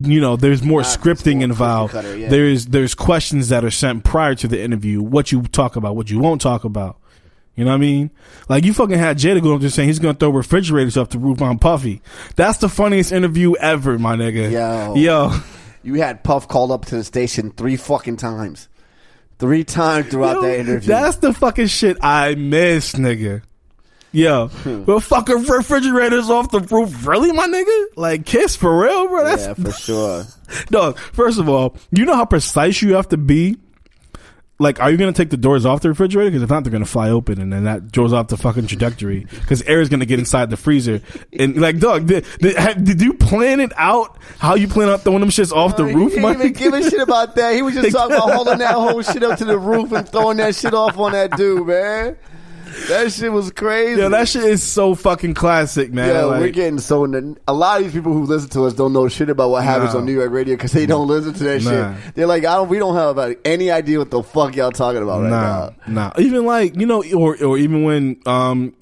there's more scripting involved. Yeah. There's questions that are sent prior to the interview. What you talk about, what you won't talk about. You know what I mean? Like, you fucking had Jada go up there saying he's gonna throw refrigerators off the roof on Puffy. That's the funniest interview ever, my nigga. Yo. You had Puff called up to the station 3 fucking times. 3 times throughout that interview. That's the fucking shit I miss, nigga. Yo, well, fucking refrigerators off the roof, really, my nigga? Like, Kiss for real, bro? Yeah, for sure. Dog, first of all, you know how precise you have to be? Like, are you going to take the doors off the refrigerator? Because if not, they're going to fly open, and then that throws off the fucking trajectory. Because air is going to get inside the freezer. And, like, dog, did you plan it out? How you plan on throwing them shits off the roof? He didn't even give a shit about that. He was just talking about holding that whole shit up to the roof and throwing that shit off on that dude, man. That shit was crazy. Yeah, that shit is so fucking classic, man. Yeah, like, we're getting so... A lot of these people who listen to us don't know shit about what happens on New York radio because they don't listen to that shit. They're like, we don't have any idea what the fuck y'all talking about right now. Nah. Even like, or even when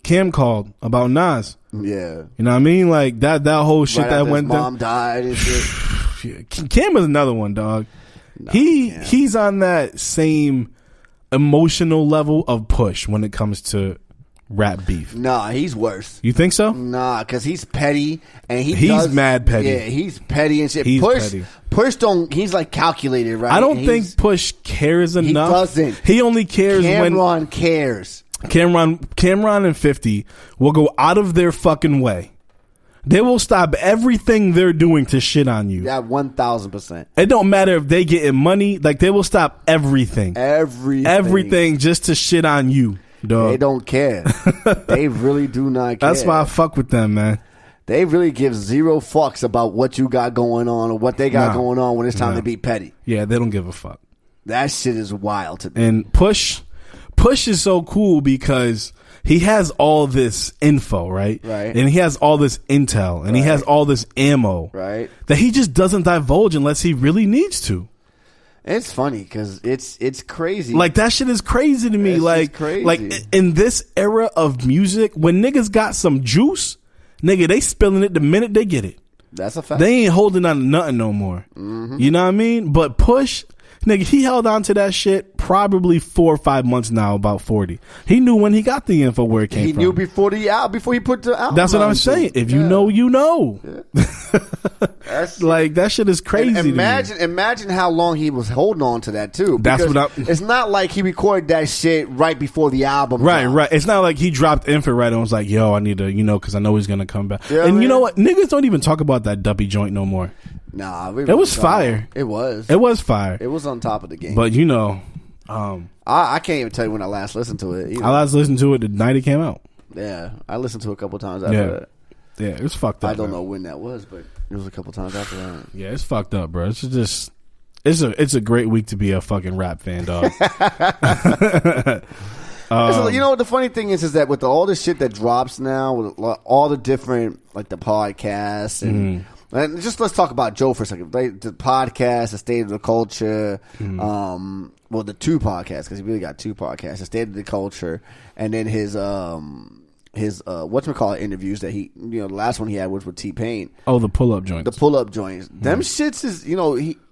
Cam called about Nas. Yeah. You know what I mean? Like, that whole shit right that went down. His mom died and shit. Cam is another one, dog. He's on that same emotional level of Push when it comes to rap beef. Nah, he's worse. You think so? Nah, because he's petty and he's mad petty. Yeah, he's petty and shit. He's petty. Push he's like calculated, right? I don't think Push cares enough. He doesn't. He only cares when Cameron cares. Cameron and 50 will go out of their fucking way. They will stop everything they're doing to shit on you. Yeah, 1,000%. It don't matter if they getting money. Like, they will stop everything. Everything just to shit on you, dog. They don't care. They really do not care. That's why I fuck with them, man. They really give 0 fucks about what you got going on or what they got going on when it's time to be petty. Yeah, they don't give a fuck. That shit is wild to me. And Push is so cool because he has all this info, right? Right. And he has all this intel, and he has all this ammo, right? That he just doesn't divulge unless he really needs to. It's funny because it's crazy. Like, that shit is crazy to me. Like, crazy. Like in this era of music, when niggas got some juice, nigga, they spilling it the minute they get it. That's a fact. They ain't holding on to nothing no more. Mm-hmm. You know what I mean? But Push, nigga, he held on to that shit probably 4 or 5 months now, about 40. He knew when he got the info where it came from. He knew before he put the album. That's what I'm saying. If you know, you know. Yeah. Like, that shit is crazy. Imagine how long he was holding on to that too. That's what it's not like he recorded that shit right before the album. Right. It's not like he dropped info right and was like, yo, I need to, because I know he's gonna come back. Yeah, and you know what? Niggas don't even talk about that Duppy joint no more. Nah, it was fire. It was fire. It was on top of the game. But I can't even tell you when I last listened to it either. I last listened to it the night it came out. Yeah, I listened to it a couple times after that. Yeah, it was fucked up. I don't know when that was, but it was a couple times after that. Yeah, it's fucked up, bro. It's a great week to be a fucking rap fan, dog. So, the funny thing is that with all the shit that drops now, with all the different, like, the podcasts and just let's talk about Joe for a second. The podcast, the State of the Culture, the 2 podcasts, because he really got 2 podcasts, the State of the Culture, and then his whatchamacallit interviews that he, the last one he had was with T-Pain. Oh, the pull-up joints. The pull-up joints. Them shits is,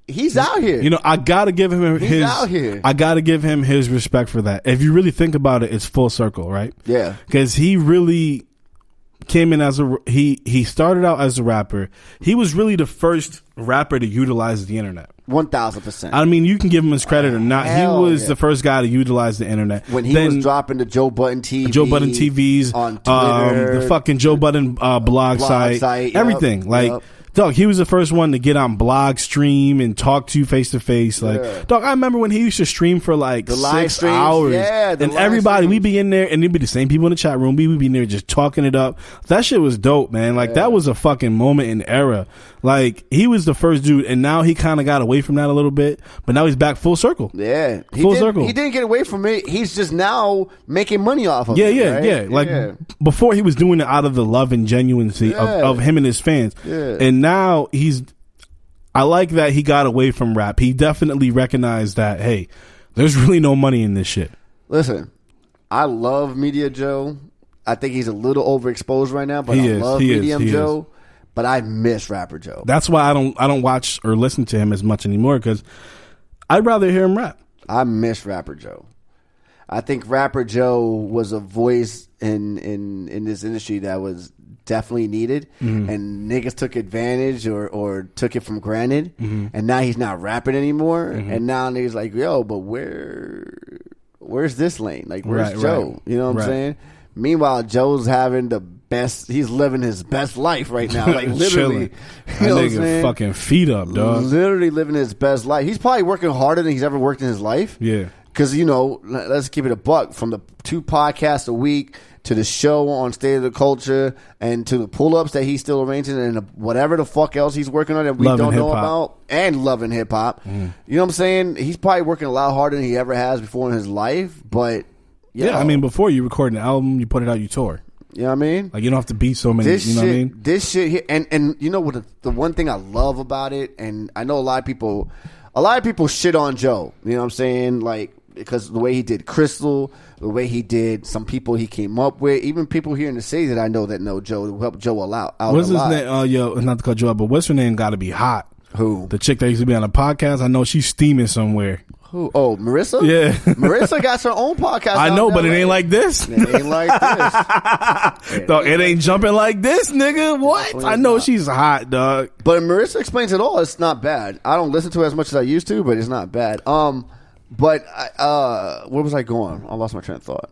he's out here. I gotta give him he's out here. I gotta give him his respect for that. If you really think about it, it's full circle, right? Yeah. Because he really came in as he started out as a rapper. He was really the first rapper to utilize the internet. 1,000%. I mean, you can give him his credit or not. He was the first guy to utilize the internet. When he was dropping the Joe Budden TV. Joe Budden TVs. On Twitter. The fucking Joe Budden blog site. Everything. Yep. Dog, he was the first one to get on blog stream and talk to you face to face. Like, dog, I remember when he used to stream for like the 6 hours. Yeah, and everybody, we'd be in there and it'd be the same people in the chat room. We would be in there just talking it up. That shit was dope, man. Like, that was a fucking moment in era. Like, he was the first dude, and now he kind of got away from that a little bit, but now he's back full circle. Yeah. Full circle. He didn't get away from it. He's just now making money off of it. Yeah. Like, before he was doing it out of the love and genuineness of him and his fans. Yeah. And now I like that he got away from rap. He definitely recognized that, hey, there's really no money in this shit. Listen, I love Media Joe. I think he's a little overexposed right now, but I love Medium Joe. But I miss Rapper Joe. That's why I don't watch or listen to him as much anymore, because I'd rather hear him rap. I miss Rapper Joe. I think Rapper Joe was a voice in this industry that was definitely needed, and niggas took advantage or took it for granted, and now he's not rapping anymore, and now niggas like, yo, but where's this lane? Like, where's Joe? Right. You know what I'm saying? Meanwhile, Joe's having the best. He's living his best life right now. Like, literally, you know what I'm saying? Fucking feet up, dog. Literally living his best life. He's probably working harder than he's ever worked in his life. Yeah. Because, you know, let's keep it a buck. From the 2 podcasts a week to the show on State of the Culture and to the pull-ups that he's still arranging and whatever the fuck else he's working on that we don't know about, and loving hip-hop. You know what I'm saying? He's probably working a lot harder than he ever has before in his life, but... Yeah, I mean, before you record an album, you put it out, you tour. You know what I mean? Like, you don't have to beat so many, you know what I mean? This shit here, and you know what the one thing I love about it, and I know a lot of people shit on Joe, you know what I'm saying? Like, because the way he did Crystal, the way he did some people he came up with, even people here in the city that I know that know Joe, who helped Joe out what's a lot. His name? Yo, not to cut you up, but what's her name gotta be hot? Who? The chick that used to be on a podcast. I know she's steaming somewhere. Who? Oh, Marissa? Yeah. Marissa got her own podcast. I know, but it ain't like this. It ain't like this. Dog, it ain't jumping like this, nigga. What? I know she's hot, dog. But Marissa explains it all. It's not bad. I don't listen to it as much as I used to, but it's not bad. But where was I going? I lost my train of thought.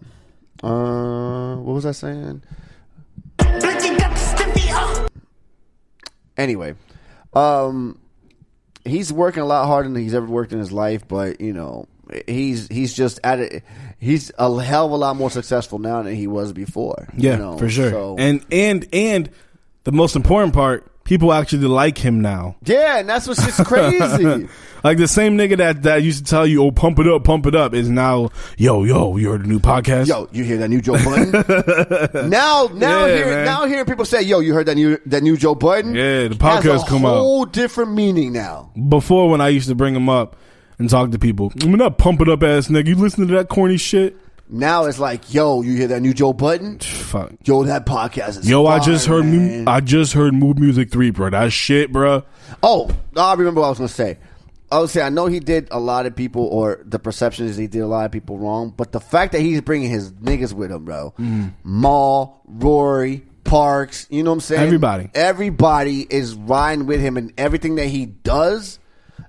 What was I saying? Anyway, he's working a lot harder than he's ever worked in his life, but you know, he's just at it. He's a hell of a lot more successful now than he was before. Yeah, you know? for sure. So, and the most important part, people actually like him now. Yeah, and that's what's just crazy. Like the same nigga that used to tell you, "Oh, pump it up," is now, yo, you heard the new podcast? Yo, you hear that new Joe Budden? now hearing people say, "Yo, you heard that new Joe Budden?" Yeah, the podcast come out. Has a whole different meaning now. Before, when I used to bring him up and talk to people, I'm not pump it up ass nigga. You listen to that corny shit? Now it's like, yo, you hear that new Joe Budden? Fuck. Yo, that podcast is Yo, fire, I just heard Mood Music 3, bro. That shit, bro. Oh, I remember what I was going to say. I know he did a lot of people, or the perception is he did a lot of people wrong, but the fact that he's bringing his niggas with him, bro. Maul, Rory, Parks, you know what I'm saying? Everybody is riding with him in everything that he does.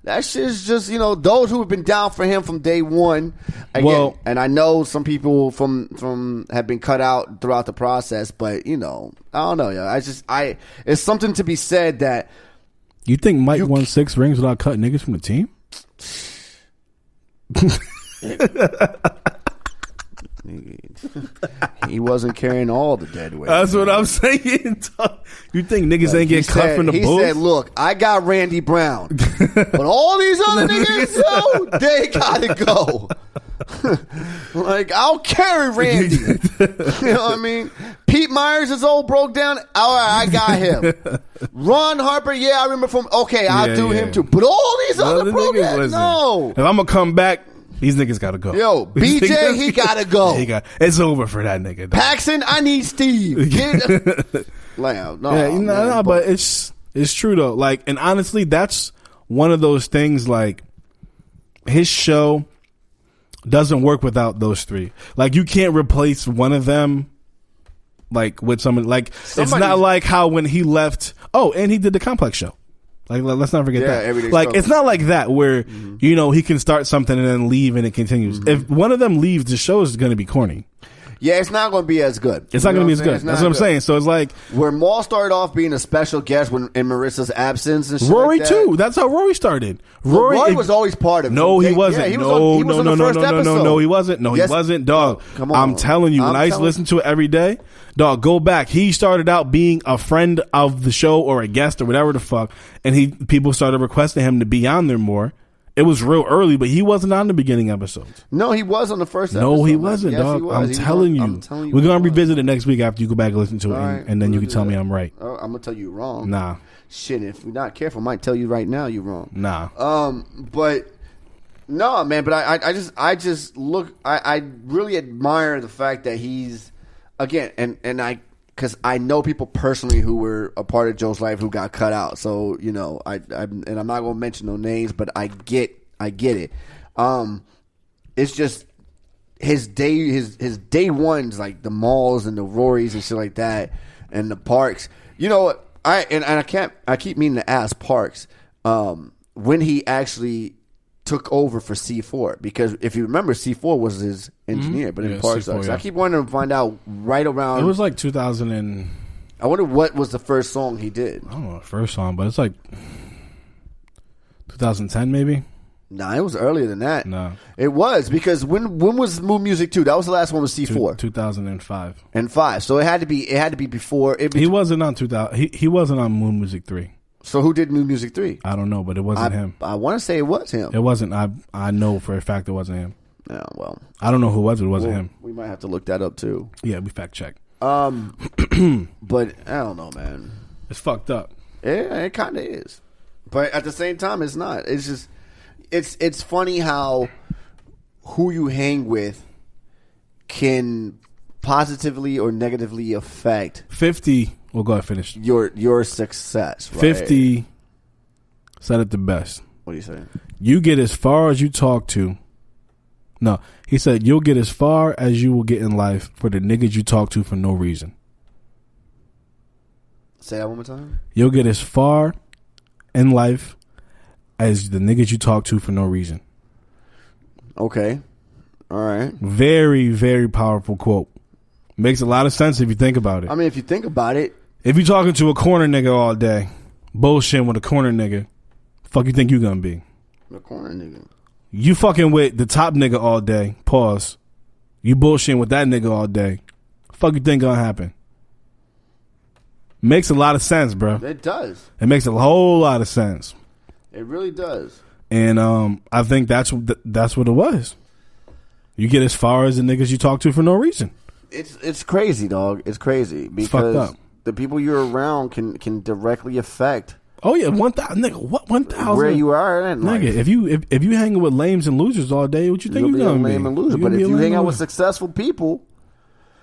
That shit is just, you know, those who have been down for him from day one. Again, and I know some people from have been cut out throughout the process, but you know, I don't know, yo. It's something to be said that. You think Mike won 6 rings without cutting niggas from the team? He wasn't carrying all the dead weight. That's what I'm saying. You think niggas ain't getting cut from the Bulls? He said, look, I got Randy Brown, but all these other niggas, yo, they gotta go. Like, I'll carry Randy. You know what I mean? Pete Myers is old, broke down. All right, I got him. Ron Harper, yeah, I remember from. Okay, I'll do him too. But all these other programs, no. If I'm gonna come back, these niggas gotta go. Yo, BJ, he gotta go. It's over for that nigga. Dog. Paxson, I need Steve. But it's true though. Like, and honestly, that's one of those things. Like, his show doesn't work without those 3. Like, you can't replace one of them. Like, with someone, like, it's not like how when he left. Oh, and he did the Complex show. Like, let's not forget that. Like, it's not like that where, you know, he can start something and then leave and it continues. If one of them leaves, the show is going to be corny. Yeah, it's not going to be as good. It's not going to be as good. That's what I'm saying. So it's like, where Maul started off being a special guest in Marissa's absence and shit Rory like that. too. That's how Rory started. Rory was always part of it. No, he wasn't. Yeah, he was on the first episode. No, he wasn't. No, he wasn't. Dog, come on. I'm telling you, when I used to listen to it every day, dog, go back. He started out being a friend of the show or a guest or whatever the fuck, and people started requesting him to be on there more. It was real early, but he wasn't on the beginning episodes. No, he was on the first episode. No, he wasn't, yes, dog. He was. I'm telling you. We're going to revisit it next week after you go back and listen to it, right, and then you can tell me I'm right. I'm going to tell you wrong. Nah. Shit, if you're not careful, I might tell you right now you're wrong. Nah. But no, man, but I just look, I really admire the fact that he's, again, and I because I know people personally who were a part of Joe's life who got cut out. So and I'm not gonna mention no names, but I get it. It's just his day ones, like the malls and the Rorys and shit like that, and the parks. I keep meaning to ask Parks when he actually took over for C4, because if you remember, C4 was his engineer, but in Parks, C4, so I keep wanting to find out right around. It was like 2000 and. I wonder what was the first song he did. I don't know the first song, but it's like 2010 maybe. Nah, it was earlier than that. No, it was, because when was Moon Music 2? That was the last one with C4. 2005 and 5. So it had to be before. He wasn't on 2000. He wasn't on Moon Music 3. So who did Moon Music 3? I don't know, but it wasn't him. I want to say it was him. It wasn't. I know for a fact it wasn't him. Yeah, well, I don't know who it was. It wasn't him. We might have to look that up too. Yeah, we fact check. But I don't know, man. It's fucked up. Yeah, it kind of is. But at the same time, it's not. It's just, it's funny how who you hang with can positively or negatively affect 50. We'll go ahead and finish. Your success. Right? 50 said it the best. What are you saying? You get as far as you talk to. No, he said you'll get as far as you will get in life for the niggas you talk to for no reason. Say that one more time. You'll get as far in life as the niggas you talk to for no reason. Okay. All right. Very, very powerful quote. Makes a lot of sense if you think about it. I mean, if you think about it. If you're talking to a corner nigga all day, bullshitting with a corner nigga, fuck you think you gonna be? A corner nigga. You fucking with the top nigga all day, pause. You bullshitting with that nigga all day. Fuck you think gonna happen? Makes a lot of sense, bro. It does. It makes a whole lot of sense. It really does. And I think that's what it was. You get as far as the niggas you talk to for no reason. It's crazy, dog. It's crazy because the people you're around can directly affect. Oh yeah, 1,000 nigga. What 1,000? Where you are in life. Nigga, if you hanging with lames and losers all day, what you think you'll you gonna be? Lame and loser. But if you hang out with successful people,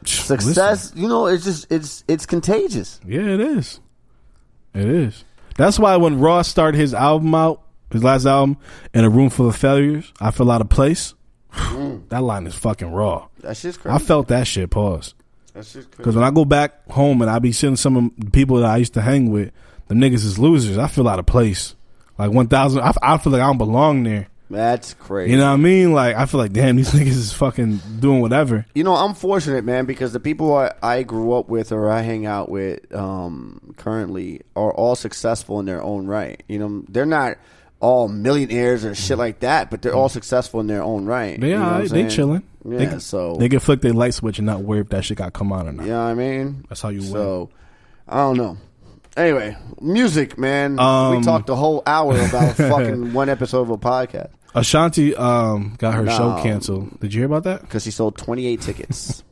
success, it's contagious. Yeah, it is. It is. That's why when Ross started his album out, his last album, in a room full of failures, I feel out of place. That line is fucking raw. That shit's crazy. I felt that shit. Pause. That shit's crazy. Because when I go back home and I be seeing some of the people that I used to hang with, the niggas is losers. I feel out of place. Like 1,000. I feel like I don't belong there. That's crazy. You know what I mean? Like I feel like damn, these niggas is fucking doing whatever. I'm fortunate, man, because the people I grew up with or I hang out with currently are all successful in their own right. They're not all millionaires or shit like that, but they're all successful in their own right. They chilling. Yeah, they can flick their light switch and not worry if that shit got come on or not. Yeah, I mean, that's how you win. So I don't know. Anyway, music, man. We talked a whole hour about fucking one episode of a podcast. Ashanti got her show canceled. Did you hear about that? Because she sold 28 tickets.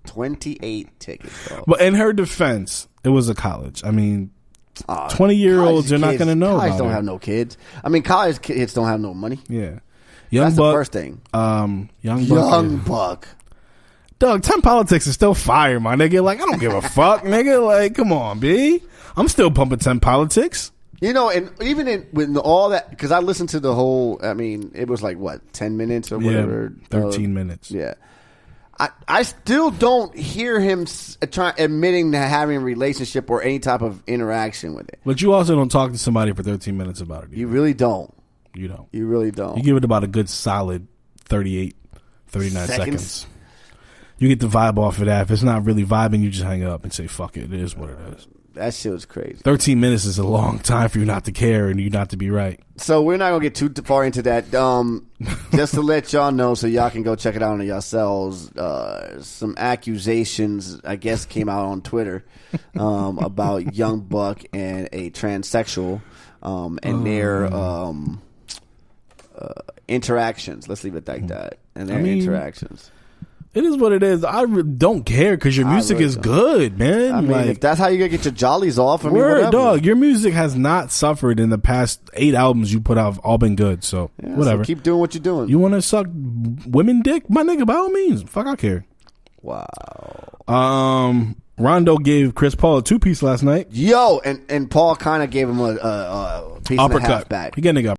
28 tickets, bro. But in her defense, it was a college. I mean, 20-year-olds are not going to know. College don't have no kids. I mean, college kids don't have no money. Yeah. That's the first thing. Young Buck. Doug, 10 Politics is still fire, my nigga. Like, I don't give a fuck, nigga. Like, come on, B. I'm still pumping 10 Politics. And even with all that, because I listened to the whole, I mean, it was like, 10 minutes or whatever? 13 minutes. Yeah. I still don't hear him admitting to having a relationship or any type of interaction with it. But you also don't talk to somebody for 13 minutes about it either. You really don't. You don't. You really don't. You give it about a good solid 38, 39 seconds. You get the vibe off of that. If it's not really vibing, you just hang up and say, fuck it. It is what it is. That shit was crazy. 13 minutes is a long time for you not to care and you not to be right. So we're not going to get too far into that. Just to let y'all know so y'all can go check it out on yourselves. Some accusations, I guess, came out on Twitter about Young Buck and a transsexual and their interactions. Let's leave it like that. And their interactions. It is what it is. I don't care because your music is good, man. I mean, if that's how you gonna get your jollies off, whatever. Dog, your music has not suffered in the past 8 albums you put out. Have all been good. So whatever. So keep doing what you're doing. You want to suck women dick, my nigga? By all means, fuck, I care. Wow. Rondo gave Chris Paul a 2-piece last night. Yo, and Paul kind of gave him a piece and a half Uppercut. back. He getting a